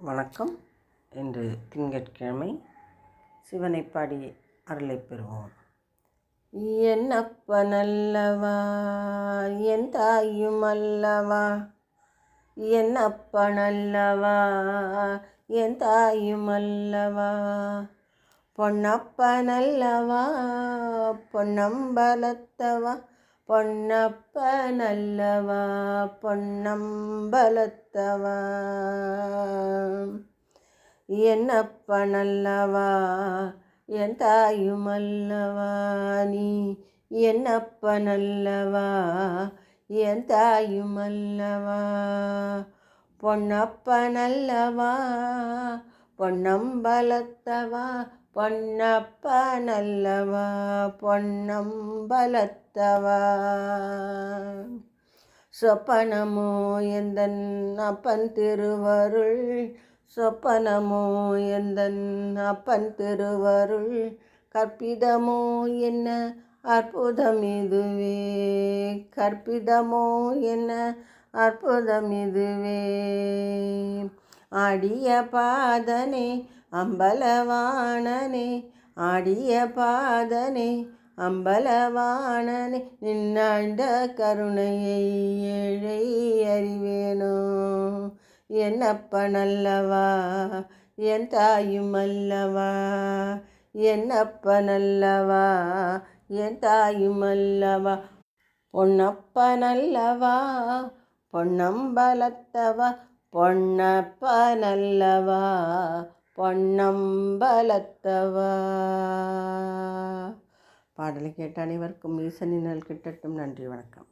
வணக்கம். இன்று திங்கட்கிழமை. சிவனை பாடி அருளை பெறுவோம். என்னப்பனல்லவா என் தாயும் அல்லவா, என்னப்பனல்லவா என் தாயும் அல்லவா, பொன்னப்பனல்லவா பொன்னம்பலத்தவா, பொன்னப்பனல்லவா பொன்னம்பலத்தவா, என்னப்பனல்லவா என் தாயும் அல்லவா, நீ என்னப்பனல்லவா என் தாயும் அல்லவா, பொன்னப்பனல்லவா பொன்னம்பலத்தவா, பொன்னப்பனல்லவா பொன்னம்பலத்தவா, சொப்பனமோ எந்தன் அப்பன் திருவருள், சொப்பனமோ எந்தன் அப்பன் திருவருள், கற்பிதமோ என்ன அற்புதம் இதுவே, கற்பிதமோ என்ன அற்புதம் இதுவே, ஆடிய பாதனே அம்பலவாணனே, ஆடிய பாதனே அம்பலவாணனே, நின்னாண்ட கருணையை ஏழை அறிவேனோ, என்னப்பனல்லவா என் தாயும் அல்லவா, என்னப்பனல்லவா என் தாயும் அல்லவா, பொன்னப்பனல்லவா பொன்னம்பலத்தவா, பொன்னப்பனல்லவா பொன்னம்பலத்தவா. பாடலை கேட்ட அனைவருக்கும் ஈசனின் நல் கிட்டட்டும். நன்றி. வணக்கம்.